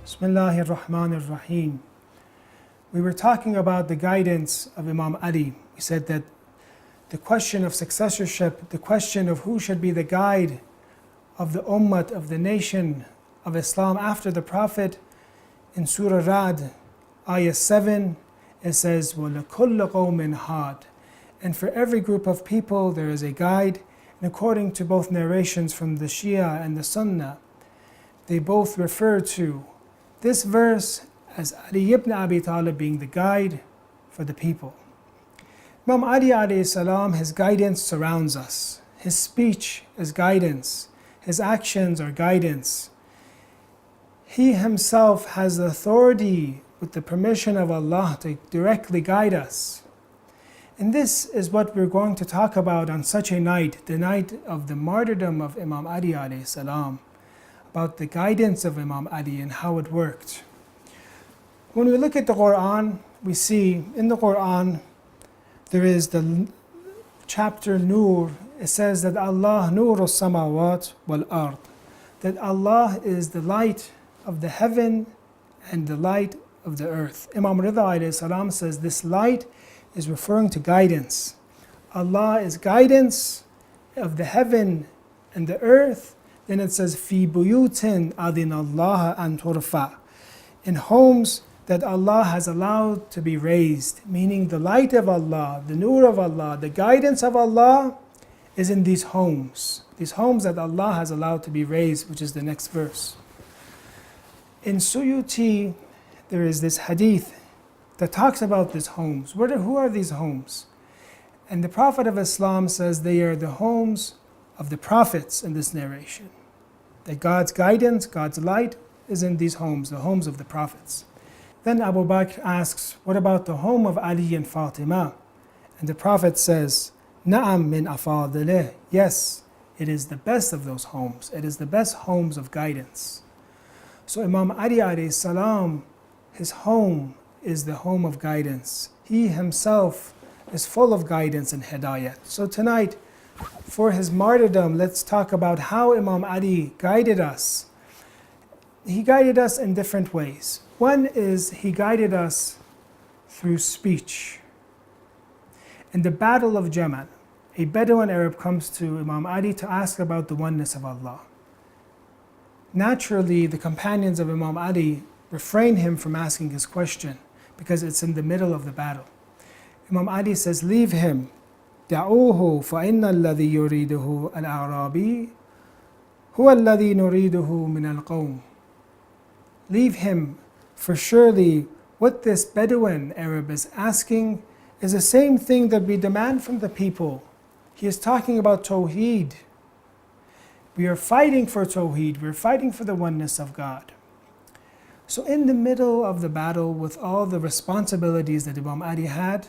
Bismillahir Rahmanir Rahim. We were talking about the guidance of Imam Ali. We said that the question of successorship, the question of who should be the guide of the ummah, of the nation of Islam after the Prophet, in Surah Ra'd, Ayah 7, it says, وَلَكُلَّ قَوْمٍ هَادٍ. And for every group of people there is a guide. And according to both narrations from the Shia and the Sunnah, they both refer to this verse as Ali ibn Abi Talib being the guide for the people. Imam Ali alayhi salam, his guidance surrounds us. His speech is guidance. His actions are guidance. He himself has the authority with the permission of Allah to directly guide us. And this is what we're going to talk about on such a night, the night of the martyrdom of Imam Ali alayhi salam, about the guidance of Imam Ali and how it worked. When we look at the Quran, we see in the Quran there is the chapter Nur. It says that Allah Nuru samawat wal ard, that Allah is the light of the heaven and the light of the earth. Imam Rida alayhi salam says this light is referring to guidance. Allah is guidance of the heaven and the earth. Then it says, Fi buyutin adin Allah an turfa, in homes that Allah has allowed to be raised, meaning the light of Allah, the nur of Allah, the guidance of Allah is in these homes that Allah has allowed to be raised, which is the next verse. In Suyuti, there is this hadith that talks about these homes. Who are these homes? And the Prophet of Islam says they are the homes of the prophets in this narration. That God's guidance, God's light is in these homes, the homes of the prophets. Then Abu Bakr asks, what about the home of Ali and Fatima? And the Prophet says, Na'am min afadilih. Yes, it is the best of those homes. It is the best homes of guidance. So Imam Ali alayhi salam, his home is the home of guidance. He himself is full of guidance and hidayat. So tonight, for his martyrdom, let's talk about how Imam Ali guided us. He guided us in different ways. One is he guided us through speech. In the Battle of Jamal, a Bedouin Arab comes to Imam Ali to ask about the oneness of Allah. Naturally, the companions of Imam Ali refrain him from asking his question because it's in the middle of the battle. Imam Ali says, leave him. دعوه فإن الذي يريده الأعرابي هو الذي نريده من القوم. Leave him, for surely what this Bedouin Arab is asking is the same thing that we demand from the people. He is talking about Tawheed. We are fighting for Tawheed. We are fighting for the oneness of God. So in the middle of the battle, with all the responsibilities that Imam Ali had,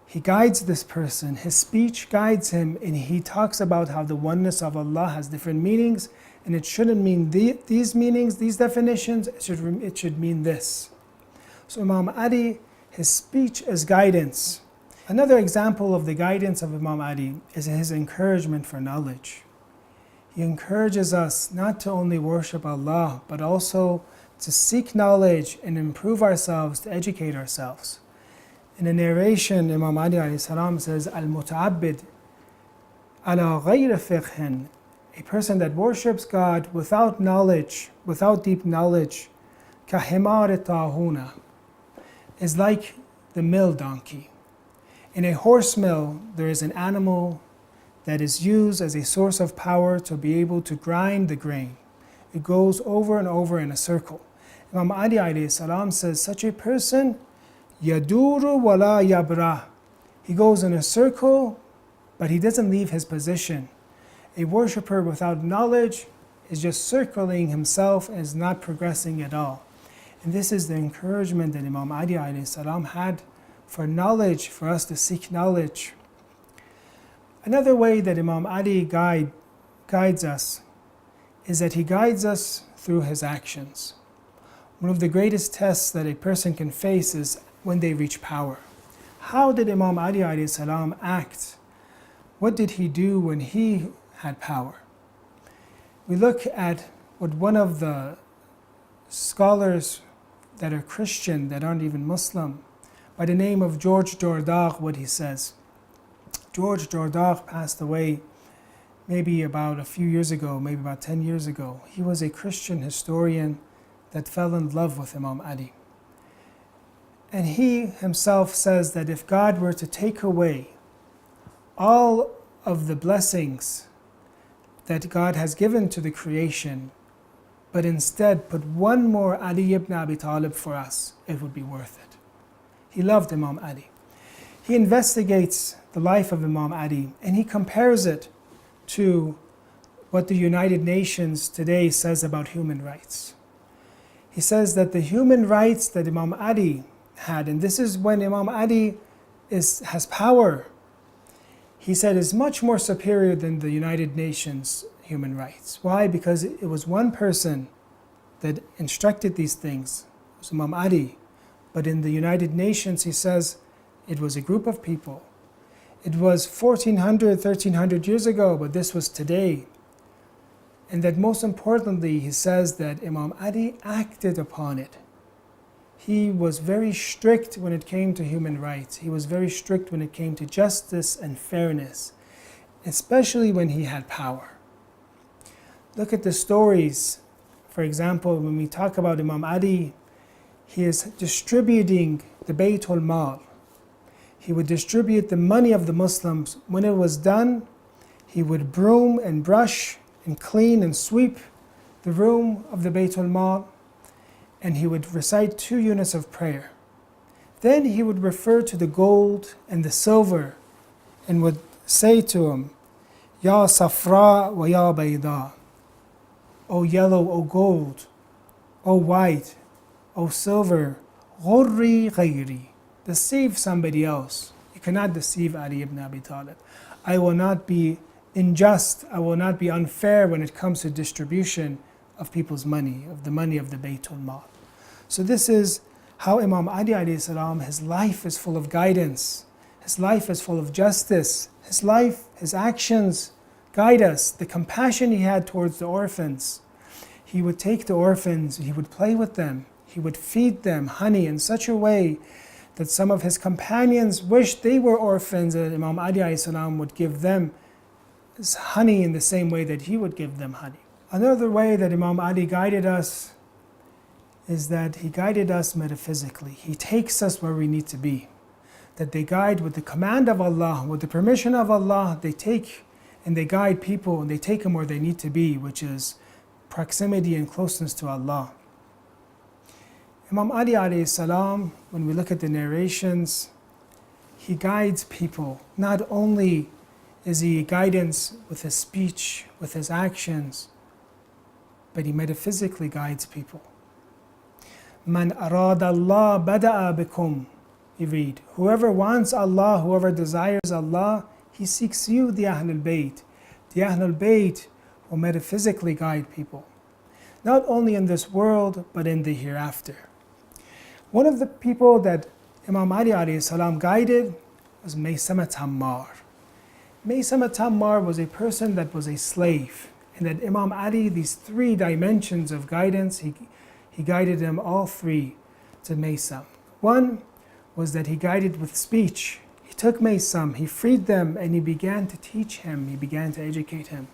he guides this person. His speech guides him, and he talks about how the oneness of Allah has different meanings, and it shouldn't mean these meanings, these definitions, it should mean this. So Imam Ali, his speech is guidance. Another example of the guidance of Imam Ali is his encouragement for knowledge. He encourages us not to only worship Allah, but also to seek knowledge and improve ourselves, to educate ourselves. In a narration, Imam Ali alayhi salam says, Al-muta'abbid ala ghayr fiqhin, a person that worships God without knowledge, without deep knowledge, kahimar tahuna, is like the mill donkey. In a horse mill, there is an animal that is used as a source of power to be able to grind the grain. It goes over and over in a circle. Imam Ali alayhi salam says, such a person, yaduru wala yabra. He goes in a circle, but he doesn't leave his position. A worshipper without knowledge is just circling himself and is not progressing at all. And this is the encouragement that Imam Ali alayhi salam had for knowledge, for us to seek knowledge. Another way that Imam Ali guides us is that he guides us through his actions. One of the greatest tests that a person can face is when they reach power. How did Imam Ali alayhi salam act? What did he do when he had power? We look at what one of the scholars that are Christian, that aren't even Muslim, by the name of George Jordag, what he says. George Jordag passed away maybe about a few years ago, maybe about 10 years ago. He was a Christian historian that fell in love with Imam Ali. And he himself says that if God were to take away all of the blessings that God has given to the creation, but instead put one more Ali ibn Abi Talib for us, it would be worth it. He loved Imam Ali. He investigates the life of Imam Ali and he compares it to what the United Nations today says about human rights. He says that the human rights that Imam Ali had, and this is when Imam Ali has power, he said is much more superior than the United Nations human rights. Why? Because it was one person that instructed these things. It was Imam Ali. But in the United Nations, he says, it was a group of people. It was 1400, 1300 years ago, but this was today. And that most importantly, he says that Imam Ali acted upon it. He was very strict when it came to human rights. He was very strict when it came to justice and fairness, especially when he had power. Look at the stories. For example, when we talk about Imam Ali, he is distributing the Baytul Mal. He would distribute the money of the Muslims. When it was done, he would broom and brush and clean and sweep the room of the Baytul Mal, and he would recite 2 units of prayer. Then he would refer to the gold and the silver and would say to him, Ya Safra wa Ya Bayda, O yellow, O gold, O white, O silver, Ghurri Ghayri, deceive somebody else. You cannot deceive Ali ibn Abi Talib. I will not be unjust, I will not be unfair when it comes to distribution of people's money, of the money of the Baytul Mal. So this is how Imam Ali alayhi salam, his life is full of guidance. His life is full of justice. His life, his actions guide us. The compassion he had towards the orphans. He would take the orphans, he would play with them, he would feed them honey in such a way that some of his companions wished they were orphans, and Imam Ali alayhi salam would give them honey in the same way that he would give them honey. Another way that Imam Ali guided us is that he guided us metaphysically. He takes us where we need to be. That they guide with the command of Allah, with the permission of Allah, they take and they guide people and they take them where they need to be, which is proximity and closeness to Allah. Imam Ali alayhi salam, when we look at the narrations, he guides people. Not only is he guidance with his speech, with his actions, but he metaphysically guides people. Man arad Allah bada'a bikum, you read. Whoever wants Allah, whoever desires Allah, he seeks you, the Ahlul Bayt. The Ahlul Bayt will metaphysically guide people. Not only in this world, but in the hereafter. One of the people that Imam Ali alayhi salam guided was Maysama Tammar. Maysama Tammar was a person that was a slave. And that Imam Ali, these 3 dimensions of guidance, he guided them all 3 to Maysam. One was that he guided with speech. He took Maysam, he freed them, and he began to teach him, he began to educate him.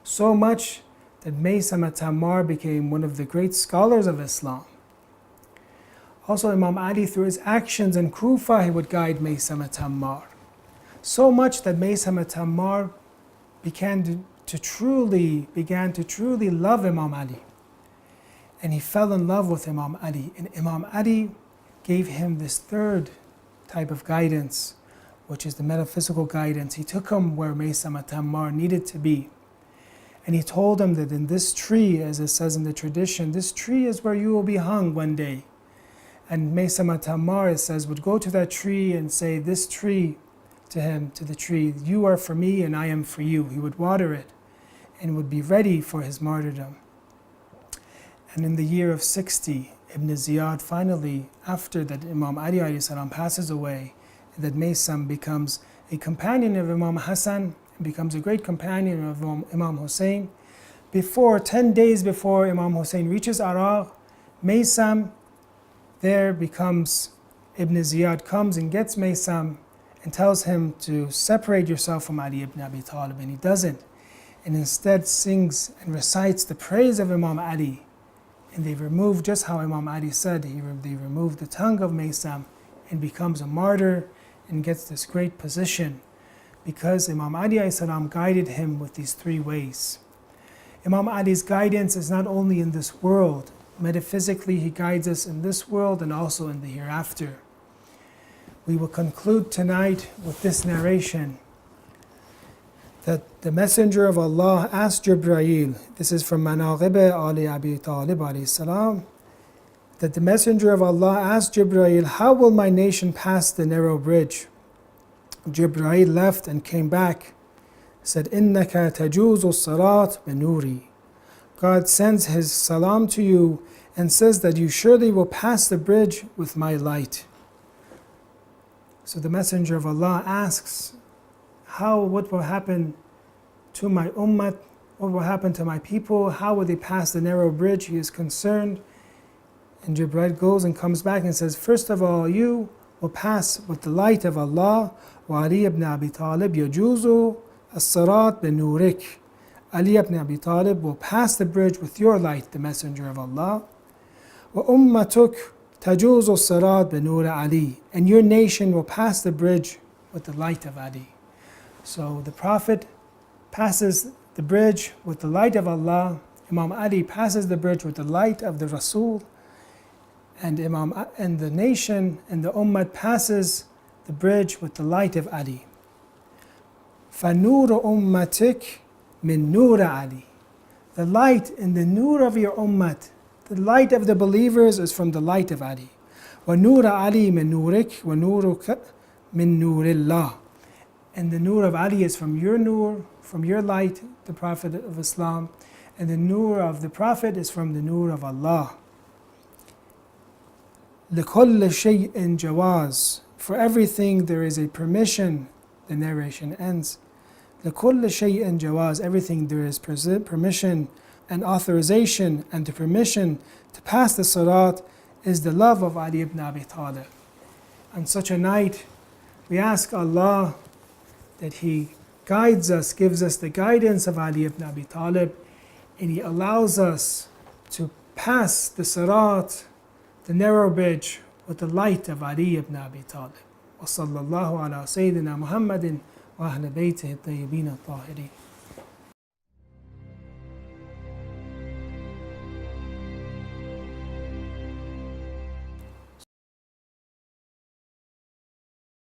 So much that Maysam Tammar became one of the great scholars of Islam. Also Imam Ali, through his actions in Kufa, he would guide Maysam Tammar. So much that Maysam Tammar began to truly love Imam Ali. And he fell in love with Imam Ali. And Imam Ali gave him this 3rd type of guidance, which is the metaphysical guidance. He took him where Maysam Tammar needed to be. And he told him that in this tree, as it says in the tradition, this tree is where you will be hung one day. And Maysam Tammar, it says, would go to that tree and say, this tree, to him, to the tree, you are for me and I am for you. He would water it and would be ready for his martyrdom. And in the year of 60, Ibn Ziyad finally, after that Imam Ali alayhi salam passes away, that Maysam becomes a companion of Imam Hassan, and becomes a great companion of Imam Hussein. 10 days before Imam Hussein reaches Iraq, Maysam there becomes, Ibn Ziyad comes and gets Maysam and tells him to separate yourself from Ali ibn Abi Talib, and he doesn't, and instead sings and recites the praise of Imam Ali. And they remove, just how Imam Ali said, they remove the tongue of Maysam and becomes a martyr and gets this great position because Imam Ali ﷺ guided him with these three ways. Imam Ali's guidance is not only in this world. Metaphysically, he guides us in this world and also in the hereafter. We will conclude tonight with this narration that the Messenger of Allah asked Jibreel, this is from Manaqib Ali Abi Talib alayhi salam, that the Messenger of Allah asked Jibreel, how will my nation pass the narrow bridge? Jibreel left and came back, said, Innaka tajuzu salat binuri. God sends His salam to you and says that you surely will pass the bridge with my light. So the Messenger of Allah asks, what will happen to my ummah? What will happen to my people? How will they pass the narrow bridge? He is concerned. And Jibreel goes and comes back and says, first of all, you will pass with the light of Allah. Wa Ali ibn Abi Talib yajuzu as-sarat binurik. Ali ibn Abi Talib will pass the bridge with your light, the Messenger of Allah. Wa ummatuk tajuzu as-sarat binur Ali. And your nation will pass the bridge with the light of Ali. So the Prophet passes the bridge with the light of Allah. Imam Ali passes the bridge with the light of the Rasul. And the nation and the ummah passes the bridge with the light of Ali. فَنُورُ أُمَّتِكَ مِن نُورِ Ali. The light and the nur of your ummah, the light of the believers is from the light of Ali. وَنُورَ عَلِي مِن نُورِكَ وَنُورُكَ مِن نُورِ اللَّهِ. And the nur of Ali is from your nur, from your light, the Prophet of Islam. And the nur of the Prophet is from the nur of Allah. لِكُلِّ شَيْءٍ جَوَازٍ. For everything there is a permission. The narration ends. لِكُلِّ شَيْءٍ جَوَازٍ. Everything there is permission and authorization, and the permission to pass the salat is the love of Ali ibn Abi Talib. On such a night, we ask Allah that He guides us, gives us the guidance of Ali ibn Abi Talib, and He allows us to pass the salat, the narrow bridge, with the light of Ali ibn Abi Talib. وصلى الله على سيدنا محمد وأهل بيته الطيبين الطاهرين.